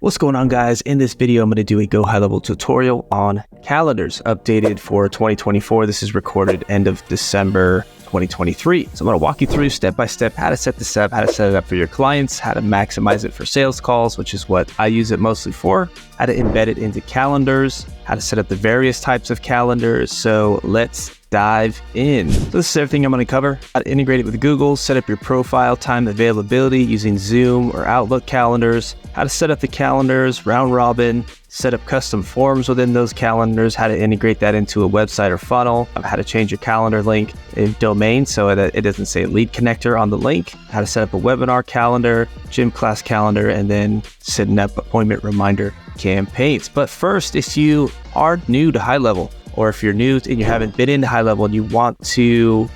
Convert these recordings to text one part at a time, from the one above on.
What's going on, guys? In this video, I'm going to do a Go High Level tutorial on calendars updated for 2024. This is recorded end of December 2023. So I'm going to walk you through step by step how to set this up, how to set it up for your clients, how to maximize it for sales calls, which is what I use it mostly for, how to embed it into calendars, how to set up the various types of calendars. So let's dive in. So this is everything I'm going to cover. How to integrate it with Google, set up your profile, time availability using Zoom or Outlook calendars, how to set up the calendars, round robin, set up custom forms within those calendars, how to integrate that into a website or funnel, how to change your calendar link in domain so that it doesn't say lead connector on the link, how to set up a webinar calendar, gym class calendar, and then setting up appointment reminder campaigns. But first, if you are new to High Level, or if you're new and you haven't been into High Level and you want to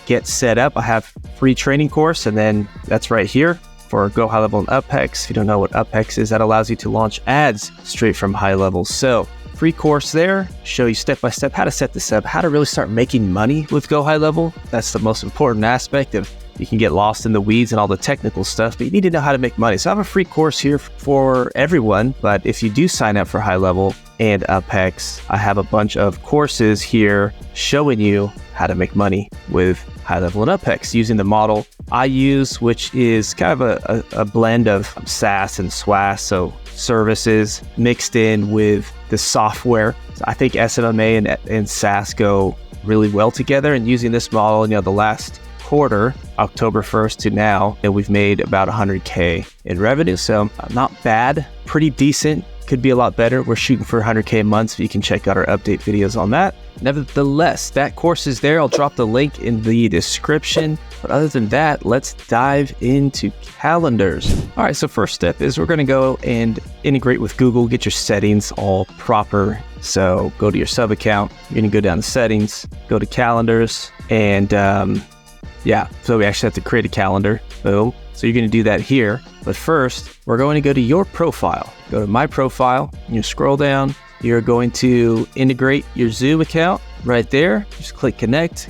get set up, I have a free training course, and then that's right here for Go High Level and UpHex. If you don't know what UpHex is, that allows you to launch ads straight from High Level. So free course there, show you step by step how to set this up, how to really start making money with Go High Level. That's the most important aspect of. You can get lost in the weeds and all the technical stuff, but you need to know how to make money. So I have a free course here for everyone, but if you do sign up for High Level and UpHex, I have a bunch of courses here showing you how to make money with High Level and UpHex using the model I use, which is kind of a blend of SaaS and SWAS, so services mixed in with the software. So I think SMMA and SaaS go really well together, and using this model, the last quarter, October 1st to now, and we've made about 100K in revenue. So not bad, pretty decent, could be a lot better. We're shooting for 100K a month, so you can check out our update videos on that. Nevertheless, that course is there. I'll drop the link in the description. But other than that, let's dive into calendars. All right, so first step is we're gonna go and integrate with Google, get your settings all proper. So go to your sub account, you're gonna go down to settings, go to calendars, and so we actually have to create a calendar. Boom. So you're going to do that here. But first, we're going to go to your profile. Go to my profile. You scroll down. You're going to integrate your Zoom account right there. Just click connect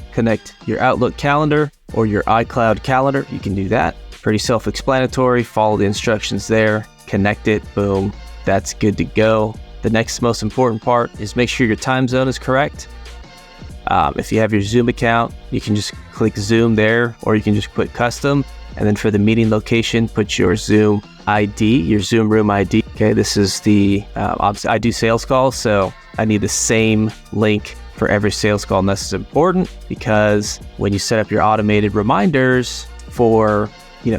your Outlook calendar or your iCloud calendar. You can do that. Pretty self-explanatory. Follow the instructions there. Connect it. Boom. That's good to go. The next most important part is make sure your time zone is correct. If you have your Zoom account, you can just click Zoom there, or you can just put custom. And then for the meeting location, put your Zoom ID, your Zoom room ID. Okay, this is the, obviously I do sales calls, so I need the same link for every sales call. And this is important because when you set up your automated reminders for,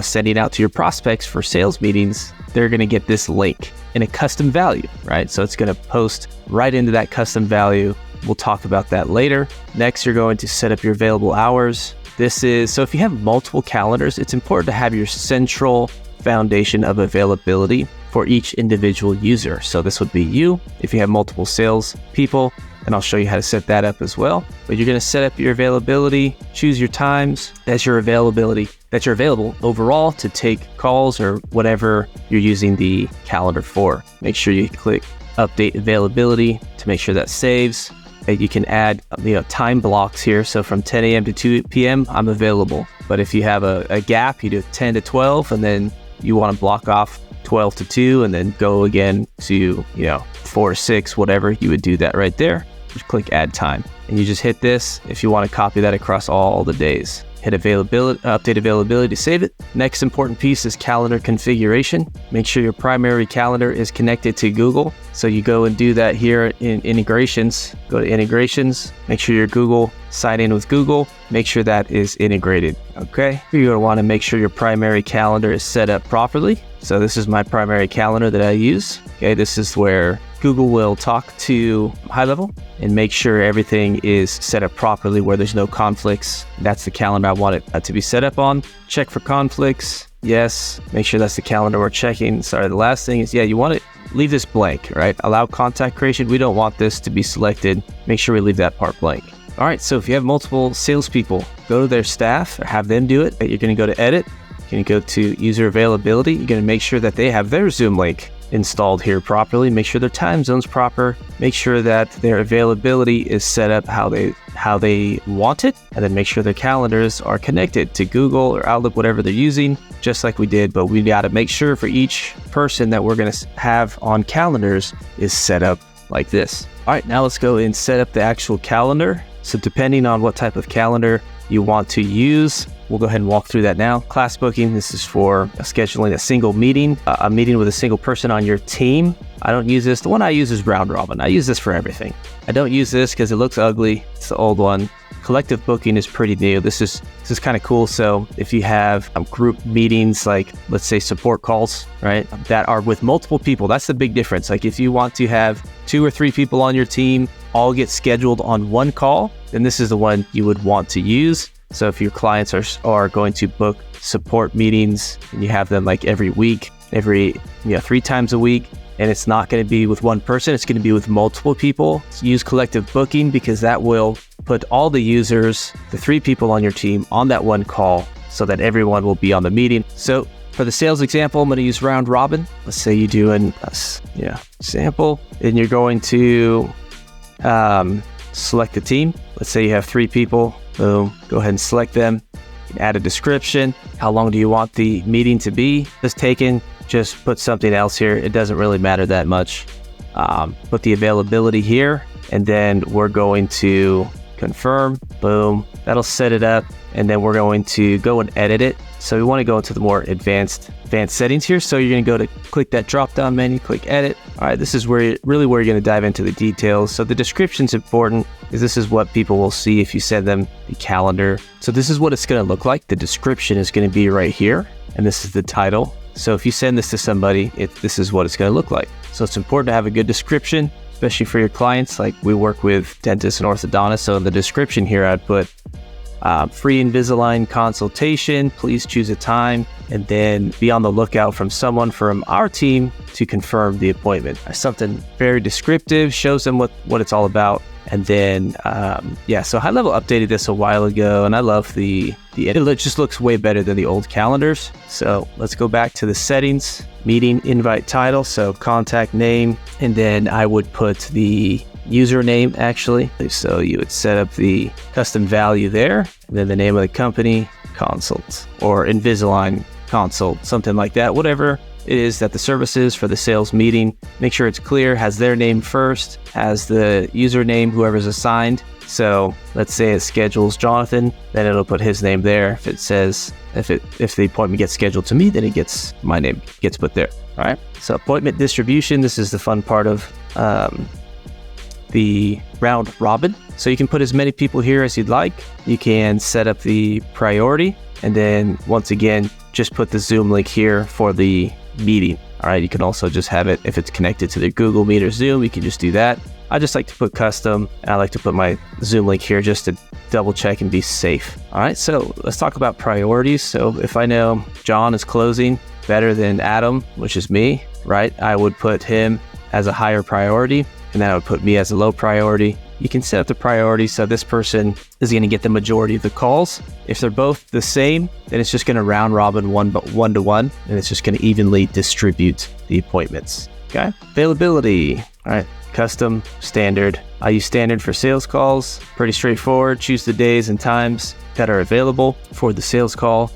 sending out to your prospects for sales meetings, they're going to get this link in a custom value, right? So it's going to post right into that custom value. We'll talk about that later. Next, you're going to set up your available hours. So if you have multiple calendars, it's important to have your central foundation of availability for each individual user. So this would be you if you have multiple sales people, and I'll show you how to set that up as well. But you're going to set up your availability, choose your times, that's your availability, that you're available overall to take calls or whatever you're using the calendar for. Make sure you click update availability to make sure that saves. You can add time blocks here. So from 10 a.m. to 2 p.m. I'm available. But if you have a gap, you do 10 to 12, and then you want to block off 12 to 2 and then go again to 4 to 6, whatever, you would do that right there. Just click add time, and you just hit this if you want to copy that across all the days. Hit availability, update availability to save it. Next important piece is calendar configuration. Make sure your primary calendar is connected to Google. So you go and do that here in integrations. Go to integrations, make sure your Google, sign in with Google, make sure that is integrated, okay? You're gonna wanna make sure your primary calendar is set up properly. So this is my primary calendar that I use. Okay, this is where Google will talk to High Level and make sure everything is set up properly where there's no conflicts. That's the calendar I want it to be set up on. Check for conflicts. Yes, make sure that's the calendar we're checking. Sorry, the last thing is, you want to leave this blank, right? Allow contact creation. We don't want this to be selected. Make sure we leave that part blank. All right, so if you have multiple salespeople, go to their staff or have them do it. You're going to go to edit. You're going to go to user availability. You're going to make sure that they have their Zoom link installed here properly. Make sure their time zone's proper. Make sure that their availability is set up how how they want it, and then make sure their calendars are connected to Google or Outlook, whatever they're using, just like we did. But we got to make sure for each person that we're going to have on calendars is set up like this. All right, now let's go and set up the actual calendar. So depending on what type of calendar you want to use, we'll go ahead and walk through that now. Class booking, this is for scheduling a single meeting, a meeting with a single person on your team. I don't use this. The one I use is Round Robin. I use this for everything. I don't use this because it looks ugly. It's the old one. Collective booking is pretty new. This is kind of cool. So if you have group meetings, like let's say support calls, right, that are with multiple people, that's the big difference. Like if you want to have 2 or 3 people on your team all get scheduled on one call, then this is the one you would want to use. So if your clients are going to book support meetings and you have them like every week, 3 times a week, and it's not going to be with one person, it's going to be with multiple people. So use collective booking because that will put all the users, the 3 people on your team, on that one call so that everyone will be on the meeting. So for the sales example, I'm going to use Round Robin. Let's say you do an sample, and you're going to select a team. Let's say you have 3 people. Boom, go ahead and select them. Add a description. How long do you want the meeting to be? Just put something else here. It doesn't really matter that much. Put the availability here, and then we're going to confirm. Boom, that'll set it up, and then we're going to go and edit it. So we want to go into the more advanced settings here. So you're going to go to click that drop down menu, click edit. All right, this is where you're going to dive into the details. So the description's important because this is what people will see if you send them the calendar. So this is what it's going to look like. The description is going to be right here, and this is the title. So if you send this to somebody, this is what it's going to look like. So it's important to have a good description, especially for your clients. Like we work with dentists and orthodontists. So in the description here, I'd put free Invisalign consultation. Please choose a time, and then be on the lookout from someone from our team to confirm the appointment. Something very descriptive, shows them what it's all about. And then, so High Level updated this a while ago, and I love the edit. It just looks way better than the old calendars. So let's go back to the settings, meeting invite title. So contact name, and then I would put the username actually. So you would set up the custom value there, and then the name of the company, Consult, or Invisalign Consult, something like that, whatever it is that the service is for the sales meeting. Make sure it's clear, has their name first, has the username, whoever's assigned. So let's say it schedules Jonathan, then it'll put his name there. If it says, if the appointment gets scheduled to me, then my name gets put there. All right. So appointment distribution, this is the fun part of the Round Robin. So you can put as many people here as you'd like. You can set up the priority, and then once again, just put the Zoom link here for the meeting. All right, you can also just have it if it's connected to the Google Meet or Zoom. You can just do that. I just like to put custom, and I like to put my Zoom link here just to double check and be safe. All right, so let's talk about priorities. So if I know John is closing better than Adam, which is me, right, I would put him as a higher priority, and then I would put me as a low priority. You can set up the priority so this person is going to get the majority of the calls. If they're both the same, then it's just going to round robin one to one, and it's just going to evenly distribute the appointments. Okay. Availability. All right. Custom, standard. I use standard for sales calls. Pretty straightforward. Choose the days and times that are available for the sales call.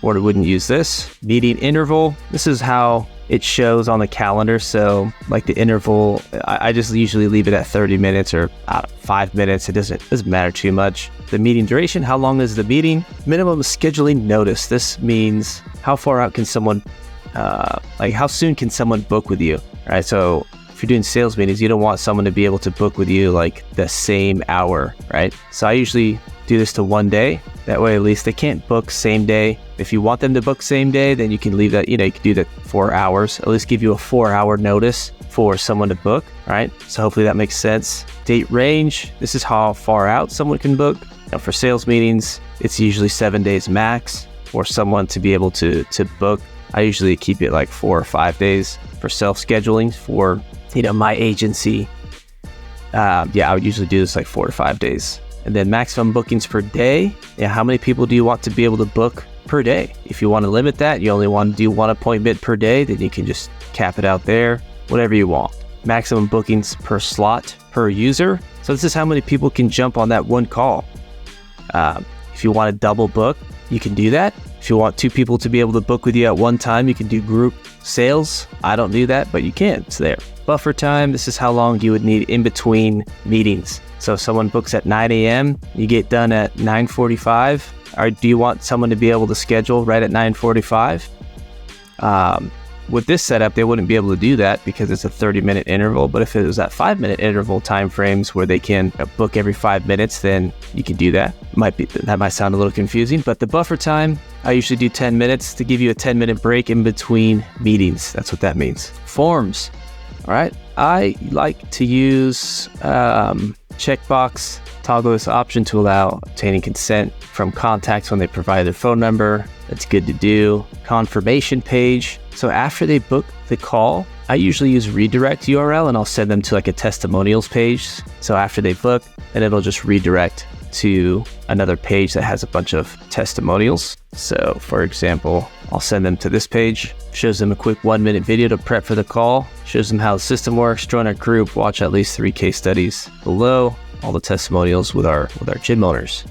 Or wouldn't use this. Meeting interval. This is how it shows on the calendar. So like the interval, I just usually leave it at 30 minutes or 5 minutes. It doesn't matter too much. The meeting duration, how long is the meeting? Minimum scheduling notice. This means how far out can someone, how soon can someone book with you? All right. So if you're doing sales meetings, you don't want someone to be able to book with you like the same hour, right? So I usually do this to 1 day. That way, at least they can't book same day. If you want them to book same day, then you can leave that, you can do that 4 hours, at least give you a 4-hour notice for someone to book, right? So hopefully that makes sense. Date range, this is how far out someone can book. Now for sales meetings, it's usually 7 days max for someone to be able to book. I usually keep it like 4 or 5 days for self-scheduling for, my agency. I would usually do this like 4 to 5 days. And then maximum bookings per day. How many people do you want to be able to book per day? If you want to limit that, you only want to do 1 appointment per day, then you can just cap it out there, whatever you want. Maximum bookings per slot. per user. So this is how many people can jump on that one call. If you want to double book, you can do that. If you want 2 people to be able to book with you at one time, you can do group sales. I don't do that, but you can. It's there. Buffer time, this is how long you would need in between meetings. So if someone books at 9 a.m., you get done at 9:45. Or do you want someone to be able to schedule right at 9:45? With this setup, they wouldn't be able to do that because it's a 30-minute interval. But if it was at 5-minute interval timeframes where they can book every 5 minutes, then you can do that. That might sound a little confusing, but the buffer time, I usually do 10 minutes to give you a 10-minute break in between meetings. That's what that means. Forms. All right. I like to use checkbox, toggle this option to allow obtaining consent from contacts when they provide their phone number. That's good to do. Confirmation page. So after they book the call, I usually use redirect URL and I'll send them to like a testimonials page. So after they book, then it'll just redirect to another page that has a bunch of testimonials. So for example, I'll send them to this page, shows them a quick 1-minute video to prep for the call, shows them how the system works, join our group, watch at least 3 case studies below, all the testimonials with our gym owners.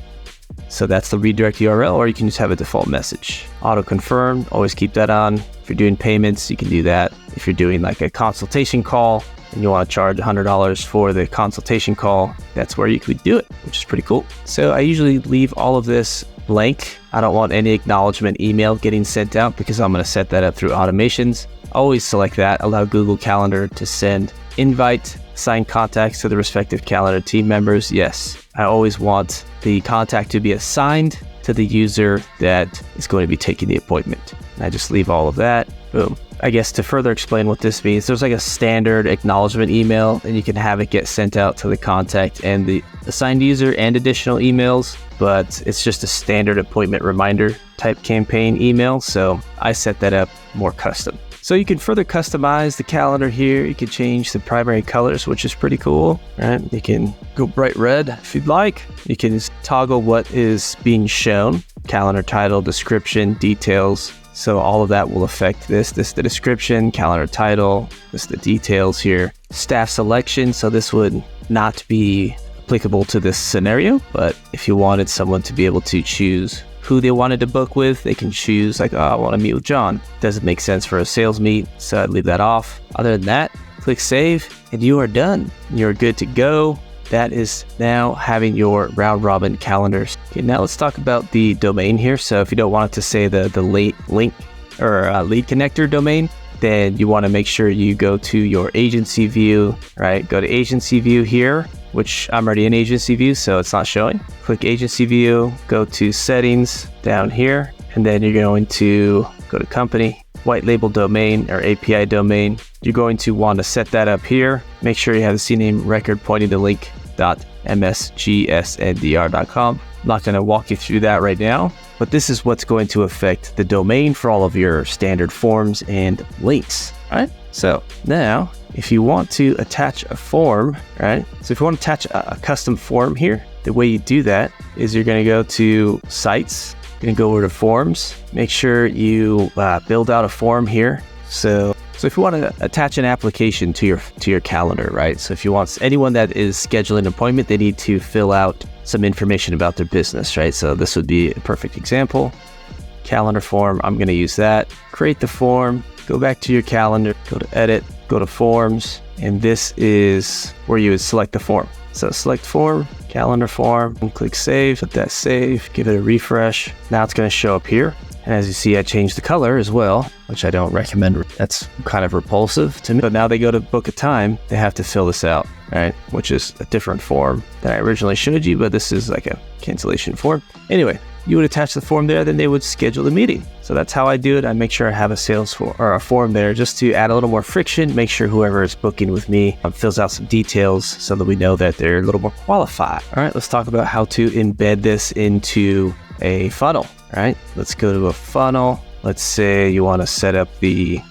So that's the redirect URL, or you can just have a default message. Auto confirm, always keep that on. If you're doing payments, you can do that. If you're doing like a consultation call and you want to charge $100 for the consultation call, that's where you could do it, which is pretty cool. So I usually leave all of this blank. I don't want any acknowledgement email getting sent out because I'm going to set that up through automations. Always select that, allow Google Calendar to send invite, assign contacts to the respective calendar team members. Yes, I always want the contact to be assigned to the user that is going to be taking the appointment. And I just leave all of that. Boom. I guess to further explain what this means, there's like a standard acknowledgement email and you can have it get sent out to the contact and the assigned user and additional emails, but it's just a standard appointment reminder type campaign email. So I set that up more custom. So you can further customize the calendar here. You can change the primary colors, which is pretty cool, right? You can go bright red if you'd like. You can toggle what is being shown, calendar title, description, details. So all of that will affect this. This is the description, calendar title, this is the details here. Staff selection, so this would not be applicable to this scenario, but if you wanted someone to be able to choose who they wanted to book with, they can choose like, oh, I want to meet with John. Doesn't make sense for a sales meet, so I'd leave that off. Other than that, click save and you are done. You're good to go. That is now having your round robin calendars. Okay, now let's talk about the domain here. So if you don't want it to say the late link or lead connector domain, then you want to make sure you go to your agency view, right? Go to agency view here, which I'm already in agency view, so it's not showing. Click agency view, go to settings down here, and then you're going to go to company, white label domain or API domain. You're going to want to set that up here. Make sure you have the CNAME record pointing to link.msgsndr.com. I'm not going to walk you through that right now, but this is what's going to affect the domain for all of your standard forms and links, right? So now, if you want to attach a form, right? So if you want to attach a custom form here, the way you do that is you're going to go to sites, you're going to go over to forms, make sure you build out a form here. So if you want to attach an application to your calendar, right? So if you want anyone that is scheduling an appointment, they need to fill out some information about their business, right? So this would be a perfect example. Calendar form, I'm going to use that. Create the form, go back to your calendar, go to edit, go to forms, and this is where you would select the form. So select form, calendar form, and click save, let that save, give it a refresh. Now it's going to show up here. And as you see, I changed the color as well, which I don't recommend. That's kind of repulsive to me. But now they go to book a time, they have to fill this out, right? Which is a different form than I originally showed you, but this is like a cancellation form. Anyway, you would attach the form there, then they would schedule the meeting. So that's how I do it. I make sure I have a sales form or a form there just to add a little more friction, make sure whoever is booking with me fills out some details so that we know that they're a little more qualified. All right, let's talk about how to embed this into a funnel. All right, let's go to a funnel. Let's say you want to set up the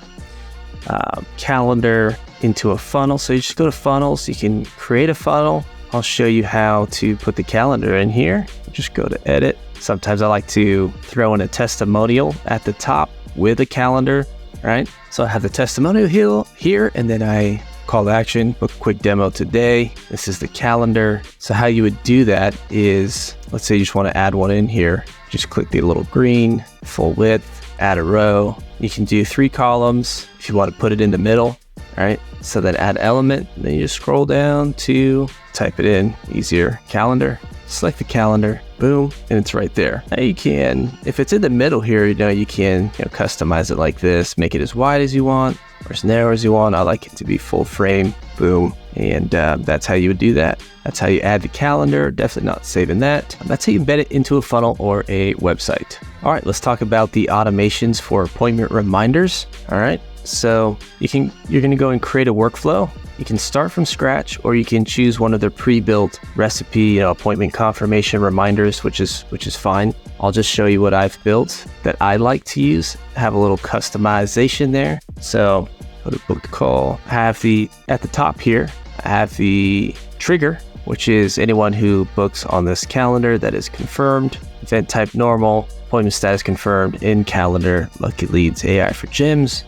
calendar into a funnel. So you just go to funnels, you can create a funnel. I'll show you how to put the calendar in here. Just go to edit. Sometimes I like to throw in a testimonial at the top with a calendar, right? So I have the testimonial here, and then I call to action, book a quick demo today. This is the calendar. So how you would do that is, let's say you just want to add one in here. Just click the little green, full width, add a row. You can do 3 columns if you want to put it in the middle. All right, so then add element, then you just scroll down to type it in, easier, calendar, select the calendar, boom, and it's right there. Now you can, if it's in the middle here, you can customize it like this, make it as wide as you want, or as narrow as you want. I like it to be full frame, boom, and that's how you would do that. That's how you add the calendar, definitely not saving that. That's how you embed it into a funnel or a website. All right, let's talk about the automations for appointment reminders. All right, so you're gonna go and create a workflow. You can start from scratch, or you can choose one of the pre-built recipe, appointment confirmation reminders, which is fine. I'll just show you what I've built that I like to use. Have a little customization there. So go to book call. I have at the top here, I have the trigger, which is anyone who books on this calendar that is confirmed. Event type normal, appointment status confirmed in calendar, Lucky Leads AI for gyms.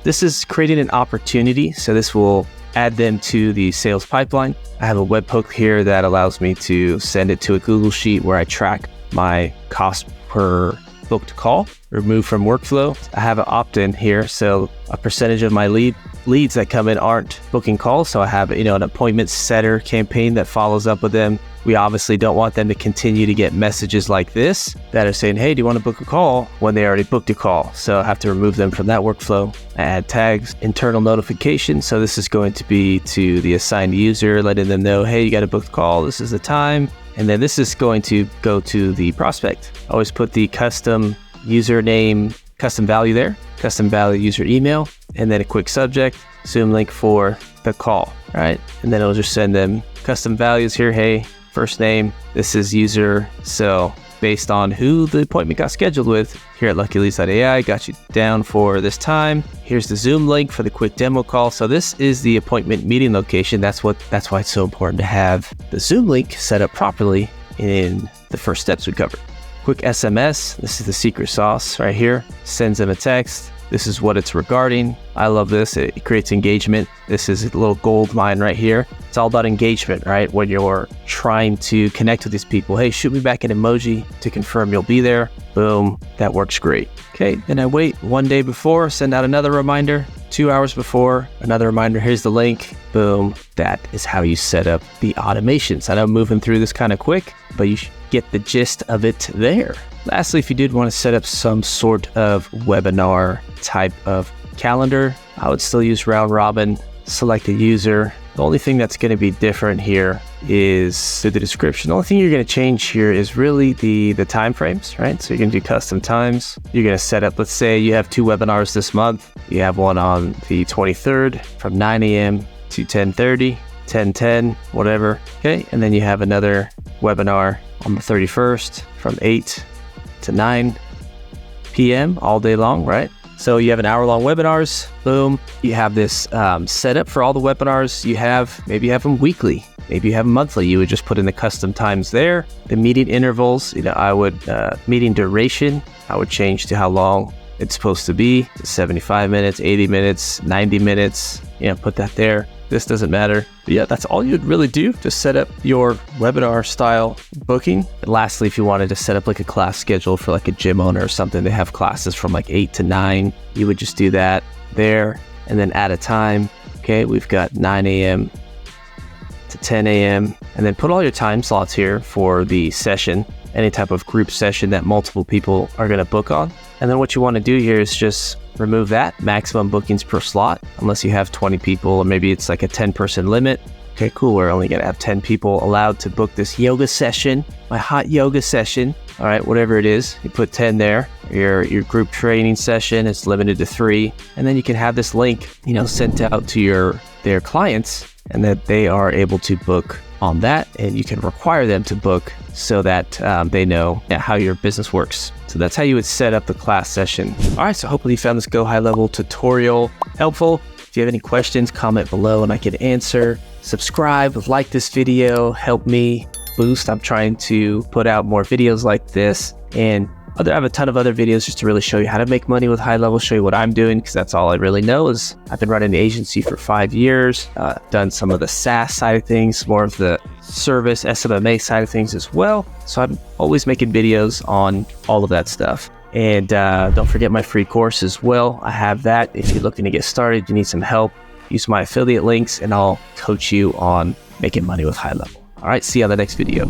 This is creating an opportunity, so this will add them to the sales pipeline. I have a webhook here that allows me to send it to a Google Sheet where I track my cost per booked call, remove from workflow. I have an opt-in here, so a percentage of my leads that come in aren't booking calls, so I have an appointment setter campaign that follows up with them. We obviously don't want them to continue to get messages like this that are saying, hey, do you want to book a call, when they already booked a call. So I have to remove them from that workflow. I add tags, internal notifications. So this is going to be to the assigned user, letting them know, hey, you got a booked call, this is the time. And then this is going to go to the prospect. Always put the custom username, custom value there, custom value user email, and then a quick subject, Zoom link for the call, right? And then it'll just send them custom values here. Hey, first name, this is user. So based on who the appointment got scheduled with, here at LuckyLeads.ai, got you down for this time. Here's the Zoom link for the quick demo call. So this is the appointment meeting location. That's why it's so important to have the Zoom link set up properly in the first steps we covered. Quick SMS, this is the secret sauce right here. Sends them a text. This is what it's regarding. I love this. It creates engagement. This is a little gold mine right here. It's all about engagement, right? When you're trying to connect with these people, hey, shoot me back an emoji to confirm you'll be there. Boom, that works great. Okay, then I wait 1 day before, send out another reminder. 2 hours before, another reminder. Here's the link. Boom. That is how you set up the automations. I know I'm moving through this kind of quick, but you get the gist of it there. Lastly, if you did want to set up some sort of webinar type of calendar, I would still use round robin, select a user. The only thing that's going to be different here is the description. The only thing you're going to change here is really the time frames, right? So you're going to do custom times. You're going to set up, let's say you have 2 webinars this month. You have one on the 23rd from 9 a.m. to 10:30, 10:10, whatever. Okay, and then you have another webinar on the 31st from 8 to 9 p.m. all day long, right? So you have an hour-long webinars, boom. You have this set up for all the webinars you have. Maybe you have them weekly, maybe you have them monthly. You would just put in the custom times there. The meeting intervals, I would, meeting duration, I would change to how long it's supposed to be, to 75 minutes, 80 minutes, 90 minutes, put that there. This doesn't matter. But yeah, that's all you'd really do to set up your webinar style booking. And lastly, if you wanted to set up like a class schedule for like a gym owner or something, they have classes from like 8 to 9. You would just do that there and then add a time. Okay, we've got 9 a.m. to 10 a.m. and then put all your time slots here for the session, any type of group session that multiple people are going to book on. And then what you want to do here is just remove that maximum bookings per slot, unless you have 20 people, or maybe it's like a 10-person limit. Okay, cool. We're only going to have 10 people allowed to book this yoga session, my hot yoga session. All right, whatever it is, you put 10 there. Your group training session is limited to 3. And then you can have this link, sent out to their clients, and that they are able to book on that, and you can require them to book so that they know how your business works. So that's how you would set up the class session. All right, so hopefully you found this Go High Level tutorial helpful. If you have any questions, comment below and I can answer. Subscribe, like this video, help me boost. I'm trying to put out more videos like this, and I have a ton of other videos just to really show you how to make money with high level, show you what I'm doing, because that's all I really know. Is I've been running the agency for 5 years, done some of the SaaS side of things, more of the service SMMA side of things as well. So I'm always making videos on all of that stuff. And don't forget my free course as well. I have that. If you're looking to get started, you need some help, use my affiliate links and I'll coach you on making money with high level. All right, see you on the next video.